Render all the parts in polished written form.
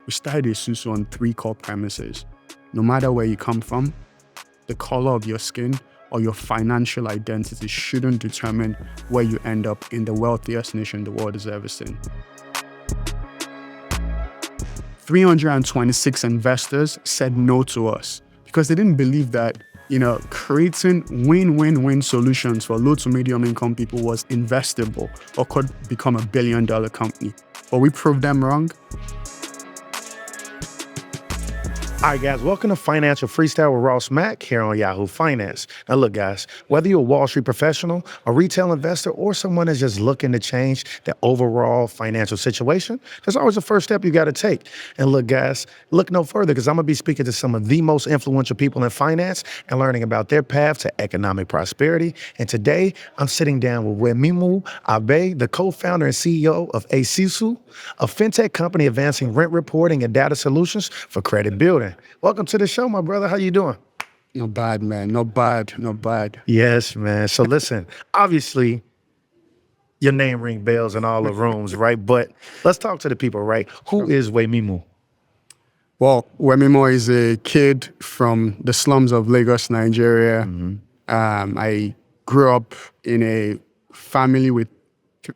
We started Isusu on 3 core premises. No matter where you come from, the color of your skin or your financial identity shouldn't determine where you end up in the wealthiest nation the world has ever seen. 326 investors said no to us because they didn't believe that, creating win-win-win solutions for low to medium income people was investable or could become a billion-dollar company. But we proved them wrong. All right, guys, welcome to Financial Freestyle with Ross Mack here on Yahoo Finance. Now, look, guys, whether you're a Wall Street professional, a retail investor, or someone that's just looking to change their overall financial situation, there's always a first step you got to take. And look, guys, look no further because I'm going to be speaking to some of the most influential people in finance and learning about their path to economic prosperity. And today, I'm sitting down with Abbey, the co-founder and CEO of Isusu, a fintech company advancing rent reporting and data solutions for credit building. Welcome to the show, my brother. How you doing? Not bad, man. Not bad. Yes, man. So listen, obviously, your name ring bells in all the rooms, right? But let's talk to the people, right? Who is Wemimu? Well, Wemimo is a kid from the slums of Lagos, Nigeria. I grew up in a family with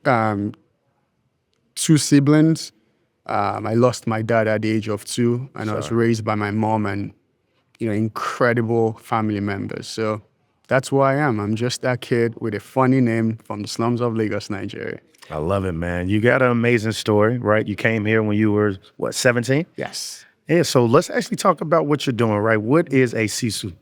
2 siblings. I lost my dad at the age of 2, and I was raised by my mom and, incredible family members. So that's who I am. I'm just that kid with a funny name from the slums of Lagos, Nigeria. I love it, man. You got an amazing story, right? You came here when you were, 17? Yes. Yeah, so let's actually talk about what you're doing, right? What is Isusu?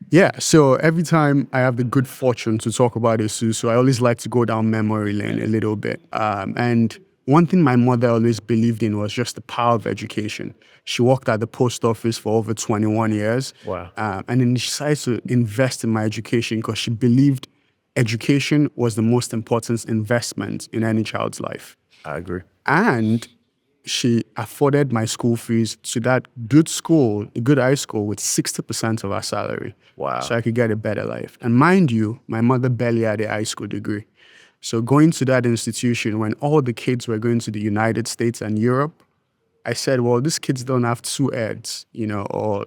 Yeah, so every time I have the good fortune to talk about Isusu, I always like to go down memory lane a little bit. And one thing my mother always believed in was just the power of education. She worked at the post office for over 21 years. Wow. And then she decided to invest in my education because she believed education was the most important investment in any child's life. I agree. And she afforded my school fees to that good school, a good high school, with 60% of her salary. Wow. So I could get a better life. And mind you, my mother barely had a high school degree. So going to that institution when all the kids were going to the United States and Europe, I said, well, these kids don't have 2 heads, or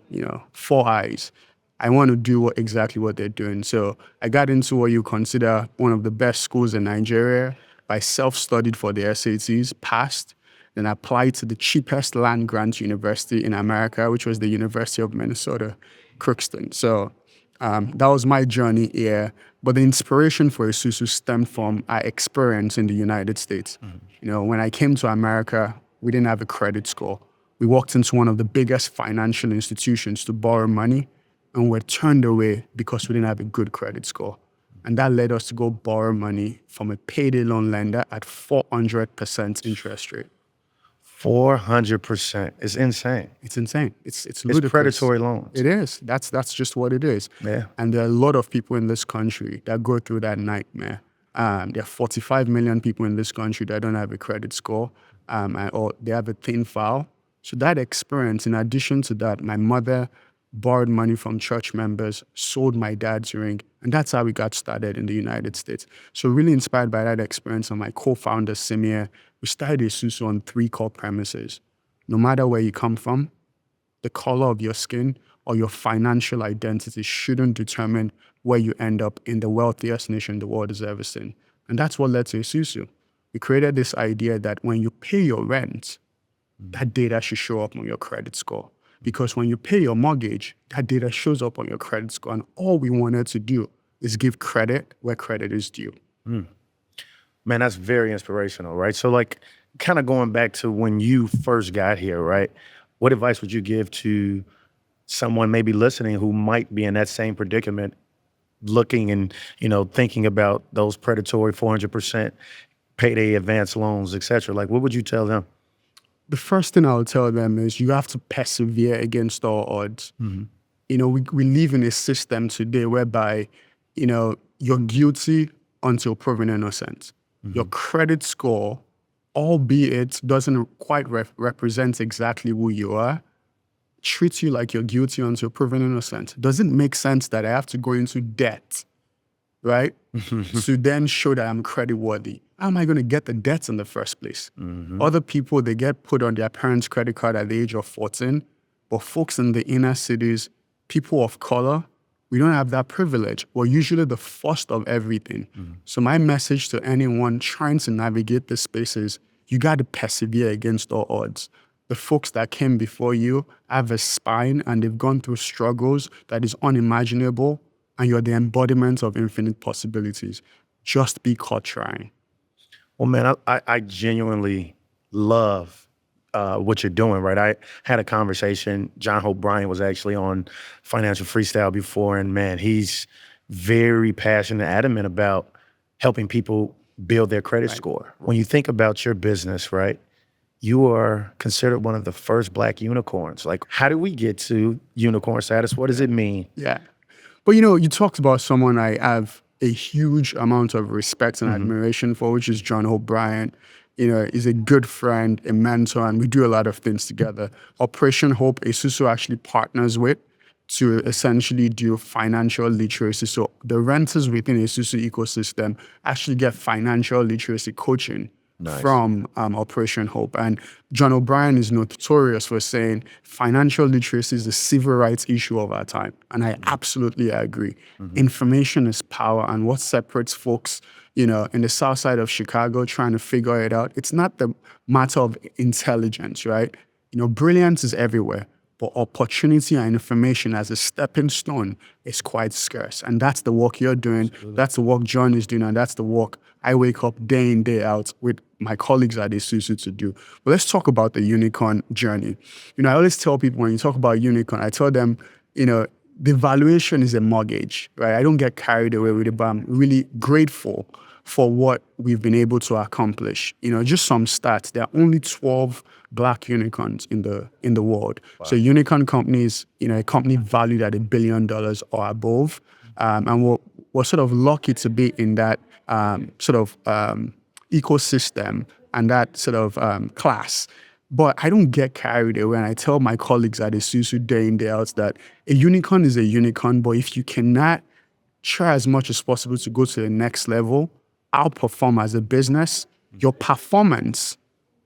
4 eyes. I want to do exactly what they're doing. So I got into what you consider one of the best schools in Nigeria. I self-studied for the SATs, passed, then applied to the cheapest land-grant university in America, which was the University of Minnesota, Crookston. So that was my journey here. But the inspiration for Isusu stemmed from our experience in the United States. When I came to America, we didn't have a credit score. We walked into one of the biggest financial institutions to borrow money, and we're turned away because we didn't have a good credit score. And that led us to go borrow money from a payday loan lender at 400% interest rate. 400%. It's insane. It's insane. It's ludicrous. It's predatory loans. It is. That's just what it is. Yeah. And there are a lot of people in this country that go through that nightmare. There are 45 million people in this country that don't have a credit score, or they have a thin file. So that experience, in addition to that, my mother borrowed money from church members, sold my dad's ring, and that's how we got started in the United States. So really inspired by that experience, and my co-founder, Simir, we started Isusu on 3 core premises. No matter where you come from, the color of your skin or your financial identity shouldn't determine where you end up in the wealthiest nation the world has ever seen. And that's what led to Isusu. We created this idea that when you pay your rent, that data should show up on your credit score. Because when you pay your mortgage, that data shows up on your credit score. And all we wanted to do is give credit where credit is due. Man, that's very inspirational, right? So kind of going back to when you first got here, right? What advice would you give to someone maybe listening who might be in that same predicament, looking and, thinking about those predatory 400% payday advance loans, et cetera? What would you tell them? The first thing I'll tell them is you have to persevere against all odds. We live in a system today whereby, you're guilty until proven innocent. Your credit score, albeit doesn't quite represent exactly who you are, treats you like you're guilty until proven innocent. Doesn't make sense that I have to go into debt, right? To then show that I'm creditworthy. how am I going to get the debts in the first place? Other people, they get put on their parents' credit card at the age of 14, but folks in the inner cities, people of color, we don't have that privilege. We're usually the first of everything. So my message to anyone trying to navigate this space is you got to persevere against all odds. The folks that came before you have a spine and they've gone through struggles that is unimaginable, and you're the embodiment of infinite possibilities. Just be caught trying. Well, man, I genuinely love what you're doing, right? I had a conversation. John Hope Bryant was actually on Financial Freestyle before, and man, he's very passionate, adamant about helping people build their credit score. When you think about your business, right, you are considered one of the first Black unicorns. Like, how do we get to unicorn status? What does it mean? Yeah. But you talked about someone I have a huge amount of respect and admiration for, which is John Hope Bryant. He's a good friend, a mentor, and we do a lot of things together. Operation Hope, Isusu actually partners with to essentially do financial literacy. So the renters within Isusu ecosystem actually get financial literacy coaching from Operation Hope. And John O'Brien is notorious for saying financial literacy is the civil rights issue of our time. And I absolutely agree. Information is power, and what separates folks, in the south side of Chicago trying to figure it out, it's not the matter of intelligence, right? Brilliance is everywhere. But opportunity and information as a stepping stone is quite scarce. And that's the work you're doing. Absolutely. That's the work John is doing. And that's the work I wake up day in, day out with my colleagues at Isusu to do. But let's talk about the unicorn journey. I always tell people when you talk about unicorn, I tell them, the valuation is a mortgage, right? I don't get carried away with it, but I'm really grateful for what we've been able to accomplish. Just some stats. There are only 12 Black unicorns in the world. Wow. So unicorn companies, a company valued at $1 billion or above. And we're sort of lucky to be in that ecosystem and that sort of class. But I don't get carried away, and I tell my colleagues at Isusu day in, day out that a unicorn is a unicorn, but if you cannot try as much as possible to go to the next level, outperform as a business, your performance,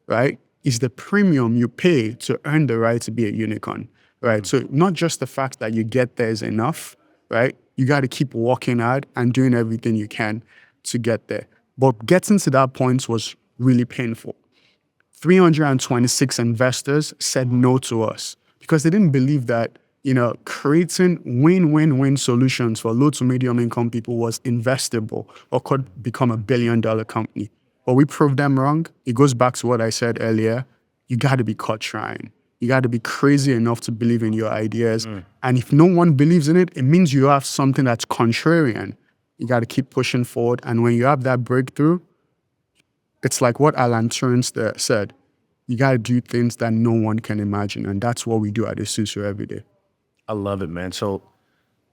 right, is the premium you pay to earn the right to be a unicorn, right? So not just the fact that you get there is enough, right? You got to keep working hard and doing everything you can to get there. But getting to that point was really painful. 326 investors said no to us because they didn't believe that, creating win-win-win solutions for low to medium income people was investable or could become $1 billion company. But we proved them wrong. It goes back to what I said earlier. You got to be caught trying. You got to be crazy enough to believe in your ideas. And if no one believes in it, it means you have something that's contrarian. You got to keep pushing forward. And when you have that breakthrough, it's like what Alan Turing said. You got to do things that no one can imagine. And that's what we do at Isusu every day. I love it, man. So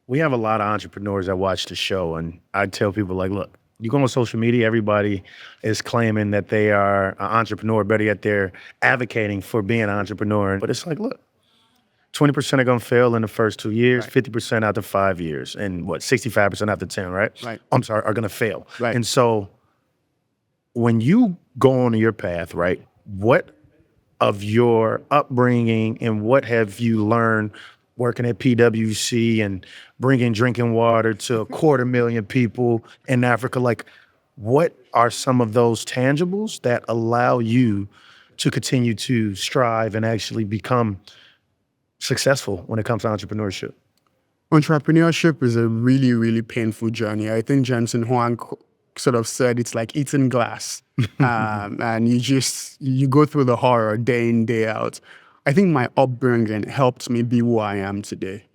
we have a lot of entrepreneurs that watch the show. And I tell people, like, look, you go on social media, everybody is claiming that they are an entrepreneur. Better yet, they're advocating for being an entrepreneur. But it's like, look, 20% are going to fail in the first 2 years, right. 50% after 5 years, and 65% after 10, right? Right. I'm sorry, are going to fail. Right. And so when you go on your path, right, what of your upbringing and what have you learned working at PwC and bringing drinking water to 250,000 people in Africa? Like, what are some of those tangibles that allow you to continue to strive and actually become successful when it comes to entrepreneurship? Entrepreneurship is a really, really painful journey. I think Jensen Huang sort of said it's like eating glass. And you go through the horror day in, day out. I think my upbringing helped me be who I am today.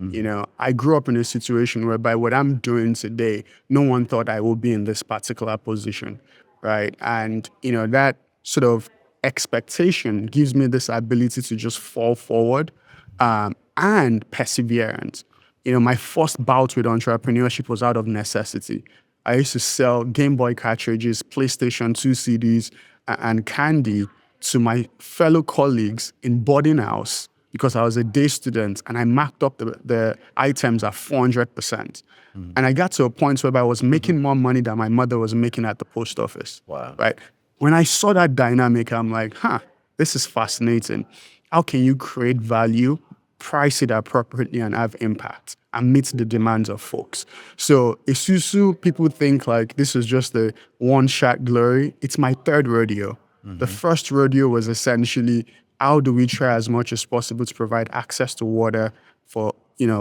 I grew up in a situation whereby what I'm doing today, no one thought I would be in this particular position, right? And, that sort of expectation gives me this ability to just fall forward and perseverance. My first bout with entrepreneurship was out of necessity. I used to sell Game Boy cartridges, PlayStation 2 CDs, and candy to my fellow colleagues in boarding house because I was a day student and I marked up the items at 400%. And I got to a point where I was making more money than my mother was making at the post office. Wow. Right? When I saw that dynamic, I'm like, this is fascinating. How can you create value, price it appropriately, and have impact and meet the demands of folks? So Isusu, people think like this is just a one-shot glory. It's my third rodeo. The first rodeo was essentially how do we try as much as possible to provide access to water for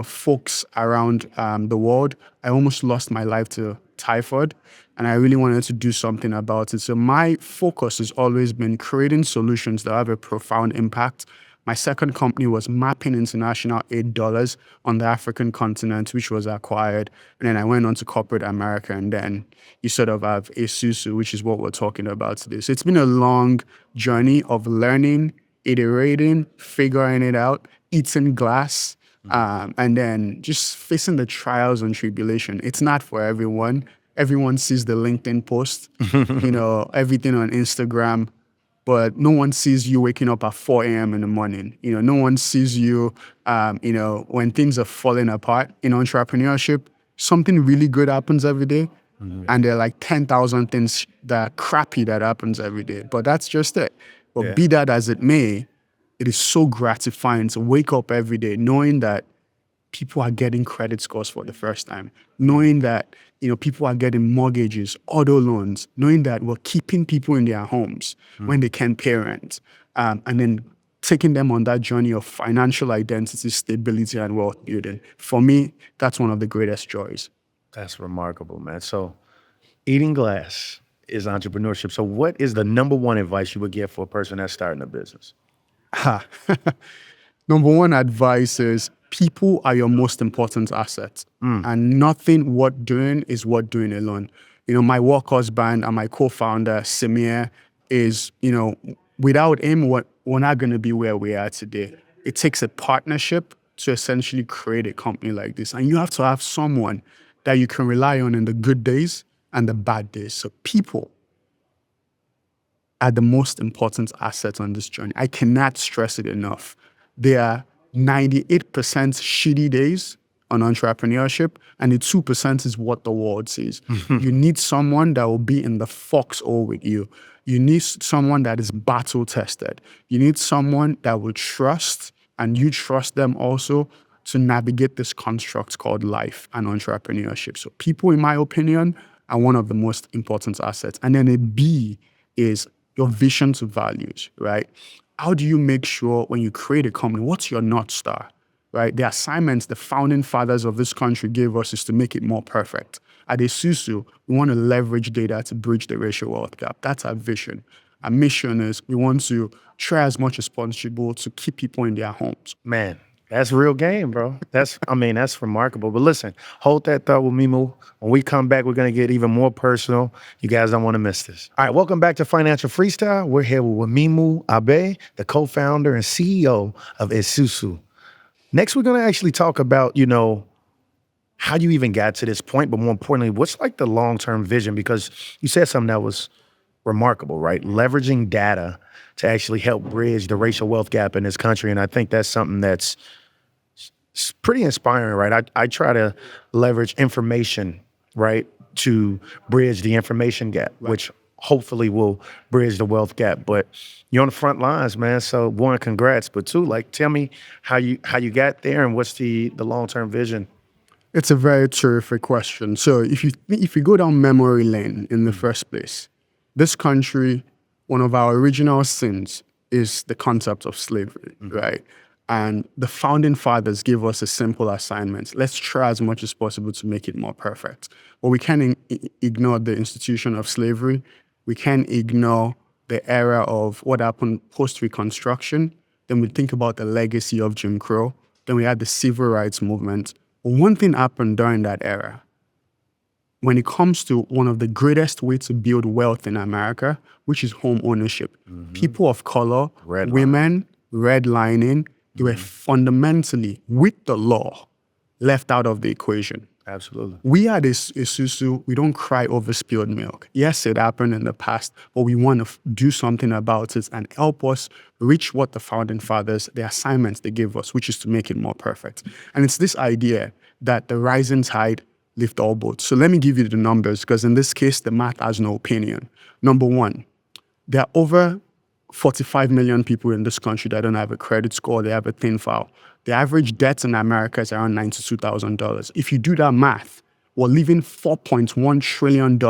folks around the world. I almost lost my life to typhoid, and I really wanted to do something about it. So my focus has always been creating solutions that have a profound impact. My second company was mapping international $8 on the African continent, which was acquired. And then I went on to corporate America, and then you sort of have Isusu, which is what we're talking about today. So it's been a long journey of learning, iterating, figuring it out, eating glass, and then just facing the trials and tribulation. It's not for everyone. Everyone sees the LinkedIn post, everything on Instagram, but no one sees you waking up at 4 a.m. in the morning. No one sees you, when things are falling apart. In entrepreneurship, something really good happens every day, and there are like 10,000 things that are crappy that happens every day. But that's just it. But be that as it may, it is so gratifying to wake up every day knowing that people are getting credit scores for the first time, knowing that people are getting mortgages, auto loans, knowing that we're keeping people in their homes when they can't pay rent, and then taking them on that journey of financial identity, stability, and wealth building. For me, that's one of the greatest joys. That's remarkable, man. So eating glass is entrepreneurship. So what is the number one advice you would give for a person that's starting a business? Number one advice is people are your most important asset, and nothing worth doing is worth doing alone. My work husband and my co-founder, Samir, is, without him, we're not going to be where we are today. It takes a partnership to essentially create a company like this. And you have to have someone that you can rely on in the good days and the bad days. So people are the most important asset on this journey. I cannot stress it enough. There are 98% shitty days on entrepreneurship, and the 2% is what the world sees. You need someone that will be in the foxhole with you. You need someone that is battle tested. You need someone that will trust, and you trust them also, to navigate this construct called life and entrepreneurship. So people, in my opinion, are one of the most important assets. And then a B is your vision to values, right? How do you make sure when you create a company, what's your North Star, right? The assignments the founding fathers of this country gave us is to make it more perfect. At Isusu, we want to leverage data to bridge the racial wealth gap. That's our vision. Our mission is we want to try as much as possible to keep people in their homes. Man, that's real game, bro. That's remarkable. But listen, hold that thought with me, Moo. When we come back, we're going to get even more personal. You guys don't want to miss this. All right, welcome back to Financial Freestyle. We're here with Wamimu Abbey, the co-founder and CEO of Isusu. Next, we're going to actually talk about, how you even got to this point, but more importantly, what's like the long-term vision? Because you said something that was remarkable, right? Leveraging data to actually help bridge the racial wealth gap in this country. And I think that's something that's pretty inspiring, right? I try to leverage information, right, to bridge the information gap, which hopefully will bridge the wealth gap. But you're on the front lines, man. So one, congrats. But two, tell me how you got there and what's the long-term vision? It's a very terrific question. So if you go down memory lane in the first place, this country, one of our original sins is the concept of slavery, right? And the founding fathers gave us a simple assignment. Let's try as much as possible to make it more perfect. But we can't ignore the institution of slavery. We can't ignore the era of what happened post-Reconstruction. Then we think about the legacy of Jim Crow. Then we had the civil rights movement. But one thing happened during that era. When it comes to one of the greatest ways to build wealth in America, which is home ownership, people of color, women, redlining, they were fundamentally, with the law, left out of the equation. Absolutely. We at Isusu, we don't cry over spilled milk. Yes, it happened in the past, but we want to do something about it and help us reach what the founding fathers, the assignments they gave us, which is to make it more perfect. And it's this idea that the rising tide lift all boats. So let me give you the numbers, because in this case, the math has no opinion. Number one, there are over 45 million people in this country that don't have a credit score, they have a thin file. The average debt in America is around $92,000. If you do that math, we're leaving $4.1 trillion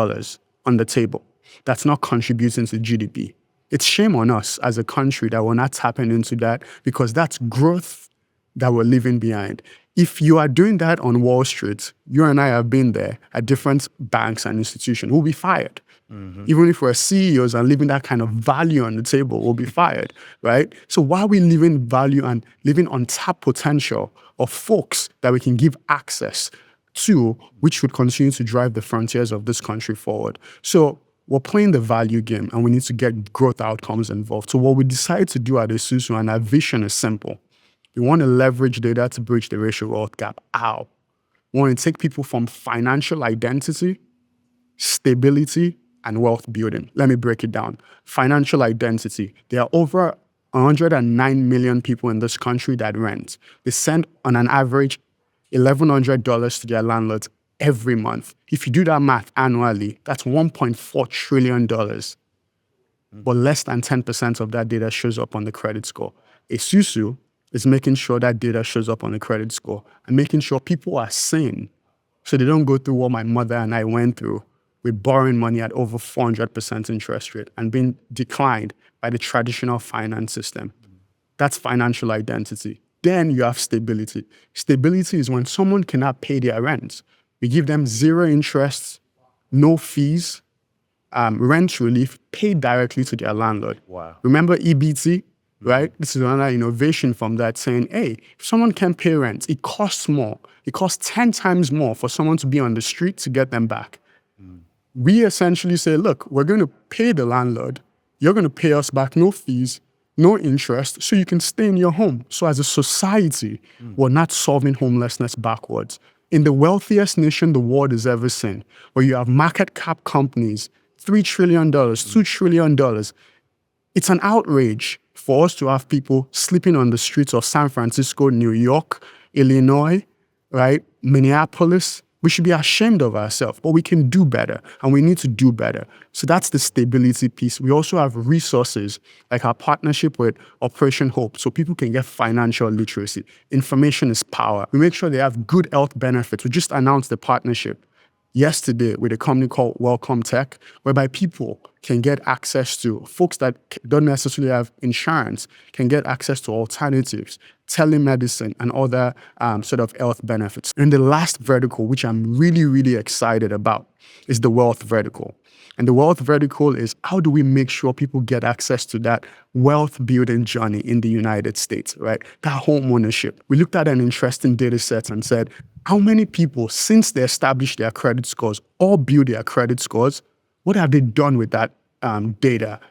on the table. That's not contributing to GDP. It's shame on us as a country that we're not tapping into that, because that's growth that we're leaving behind. If you are doing that on Wall Street, you and I have been there at different banks and institutions, we'll be fired. Even if we're CEOs and leaving that kind of value on the table, we'll be fired, right? So why are we leaving value and living untapped potential of folks that we can give access to, which would continue to drive the frontiers of this country forward? So we're playing the value game, and we need to get growth outcomes involved. So what we decide to do at Isusu, and our vision is simple. We want to leverage data to bridge the racial wealth gap. How? We want to take people from financial identity, stability, and wealth building. Let me break it down. Financial identity. There are over 109 million people in this country that rent. They send on an average $1,100 to their landlords every month. If you do that math annually, that's $1.4 trillion. But less than 10% of that data shows up on the credit score. Isusu is making sure that data shows up on the credit score and making sure people are sane, so they don't go through what my mother and I went through with borrowing money at over 400% interest rate and being declined by the traditional finance system. That's financial identity. Then you have stability. Stability is when someone cannot pay their rent. We give them zero interest, no fees, rent relief paid directly to their landlord. Wow. Remember EBT, right? This is another innovation from that, saying, hey, if someone can't pay rent, it costs more. It costs 10 times more for someone to be on the street to get them back. We essentially say, look, we're going to pay the landlord. You're going to pay us back, no fees, no interest, so you can stay in your home. So as a society, we're not solving homelessness backwards. In the wealthiest nation the world has ever seen, where you have market cap companies, $3 trillion, $2 trillion, it's an outrage for us to have people sleeping on the streets of San Francisco, New York, Illinois, right, Minneapolis. We should be ashamed of ourselves, but we can do better, and we need to do better. So that's the stability piece. We also have resources like our partnership with Operation Hope, so people can get financial literacy. Information is power. We make sure they have good health benefits. We just announced the partnership yesterday with a company called Welcome Tech, whereby people can get access to, folks that don't necessarily have insurance can get access to alternatives, telemedicine, and other sort of health benefits. And the last vertical, which I'm really, really excited about, is the wealth vertical. And the wealth vertical is, how do we make sure people get access to that wealth building journey in the United States, right? That home ownership. We looked at an interesting data set and said, how many people, since they established their credit scores or built their credit scores, what have they done with that data?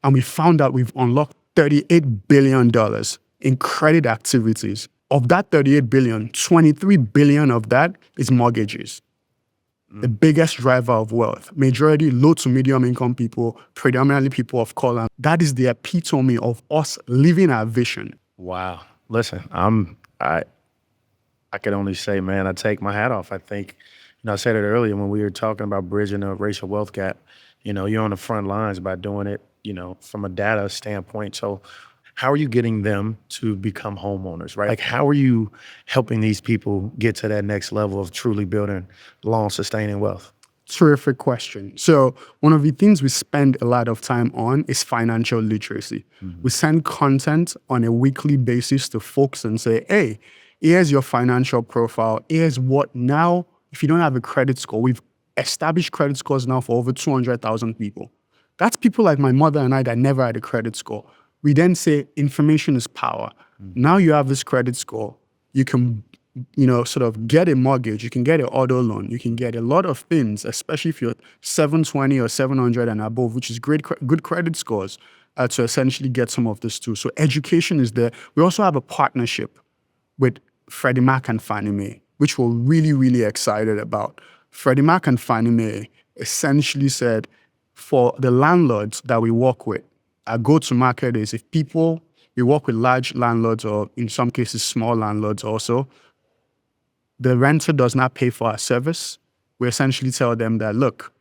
And we found out we've unlocked $38 billion in credit activities. Of that 38 billion, 23 billion of that is mortgages. The biggest driver of wealth. Majority low to medium income people, predominantly people of color. That is the epitome of us living our vision. Wow. Listen, I could only say, man, I take my hat off. I think, I said it earlier when we were talking about bridging the racial wealth gap. You're on the front lines by doing it, from a data standpoint. So how are you getting them to become homeowners, right? Like, how are you helping these people get to that next level of truly building long-sustaining wealth? Terrific question. So one of the things we spend a lot of time on is financial literacy. We send content on a weekly basis to folks and say, hey, here's your financial profile. Here's what now, if you don't have a credit score, we've established credit scores now for over 200,000 people. That's people like my mother and I that never had a credit score. We then say information is power. Now you have this credit score. You can, sort of get a mortgage. You can get an auto loan. You can get a lot of things, especially if you're 720 or 700 and above, which is good credit scores to essentially get some of this too. So education is there. We also have a partnership with Freddie Mac and Fannie Mae. which we're really, really excited about. Freddie Mac and Fannie Mae essentially said, for the landlords that we work with, our go-to-market is we work with large landlords or in some cases small landlords also, the renter does not pay for our service. We essentially tell them that, look,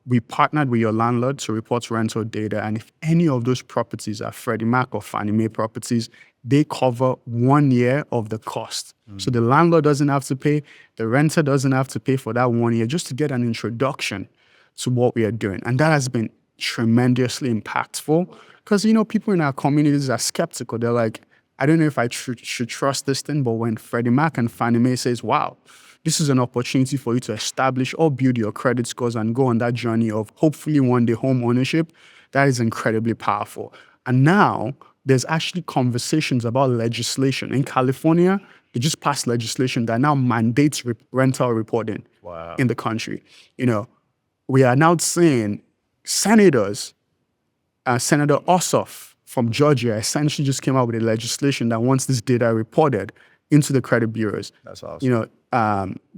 we partnered with your landlord to report rental data, and if any of those properties are Freddie Mac or Fannie Mae properties, they cover 1 year of the cost. So the landlord doesn't have to pay, the renter doesn't have to pay for that 1 year, just to get an introduction to what we are doing. And that has been tremendously impactful because, people in our communities are skeptical. They're like, I don't know if I should trust this thing, but when Freddie Mac and Fannie Mae says, wow, this is an opportunity for you to establish or build your credit scores and go on that journey of hopefully one day home ownership, that is incredibly powerful. And now there's actually conversations about legislation. In California, they just passed legislation that now mandates rental reporting in the country. We are now seeing senators, Senator Ossoff from Georgia essentially just came out with a legislation that wants this data reported into the credit bureaus. That's awesome.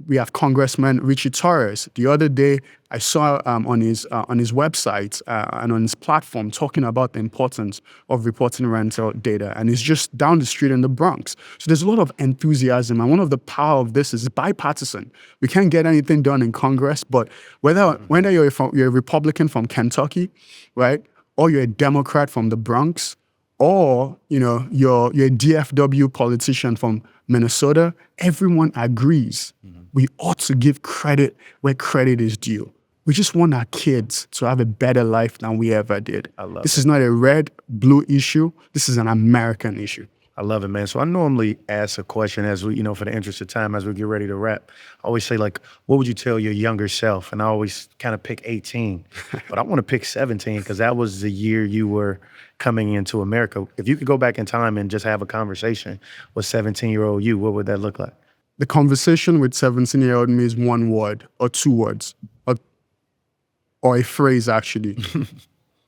We have Congressman Richie Torres. The other day, I saw on his website and on his platform talking about the importance of reporting rental data, and it's just down the street in the Bronx. So there's a lot of enthusiasm, and one of the power of this is bipartisan. We can't get anything done in Congress, but whether you're a Republican from Kentucky, right, or you're a Democrat from the Bronx, or you're a DFW politician from Minnesota, everyone agrees we ought to give credit where credit is due. We just want our kids to have a better life than we ever did. This is not a red, blue issue. This is an American issue. I love it, man. So I normally ask a question as we, for the interest of time, as we get ready to wrap. I always say, like, what would you tell your younger self? And I always kind of pick 18, but I want to pick 17 because that was the year you were coming into America. If you could go back in time and just have a conversation with 17-year-old you, what would that look like? The conversation with 17-year-old me is one word or two words or a phrase, actually.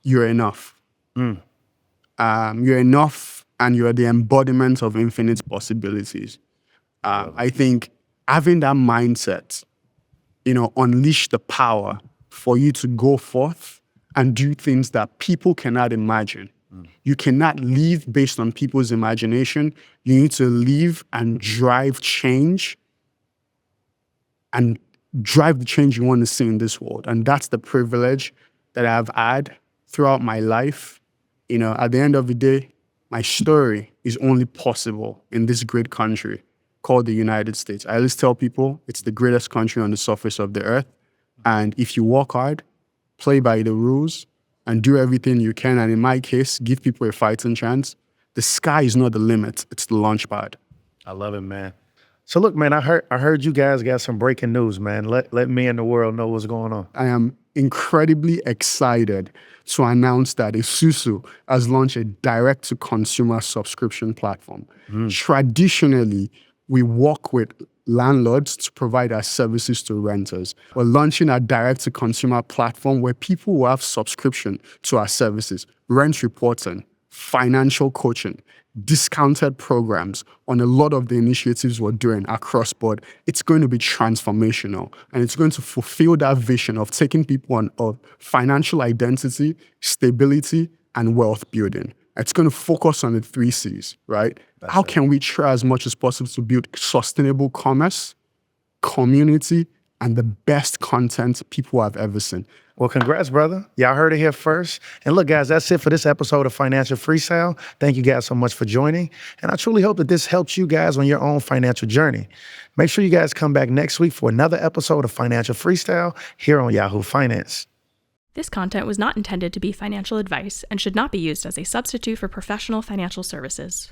You're enough. You're enough. And you are the embodiment of infinite possibilities. I think having that mindset, unleash the power for you to go forth and do things that people cannot imagine. You cannot live based on people's imagination. You need to live and drive change and drive the change you want to see in this world. And that's the privilege that I've had throughout my life. At the end of the day, my story is only possible in this great country called the United States. I always tell people it's the greatest country on the surface of the earth. And if you work hard, play by the rules, and do everything you can, and in my case, give people a fighting chance, the sky is not the limit, it's the launch pad. I love it, man. So look, man, I heard you guys got some breaking news, man. Let me and the world know what's going on. I am incredibly excited to announce that Isusu has launched a direct-to-consumer subscription platform. Traditionally, we work with landlords to provide our services to renters. We're launching a direct-to-consumer platform where people will have subscription to our services, rent reporting, financial coaching, discounted programs on a lot of the initiatives we're doing across board. It's going to be transformational, and it's going to fulfill that vision of taking people on of financial identity, stability, and wealth building. It's going to focus on the 3 C's, right? How can we try as much as possible to build sustainable commerce, community, and the best content people have ever seen? Well, congrats, brother. Y'all heard it here first. And look, guys, that's it for this episode of Financial Freestyle. Thank you guys so much for joining. And I truly hope that this helps you guys on your own financial journey. Make sure you guys come back next week for another episode of Financial Freestyle here on Yahoo Finance. This content was not intended to be financial advice and should not be used as a substitute for professional financial services.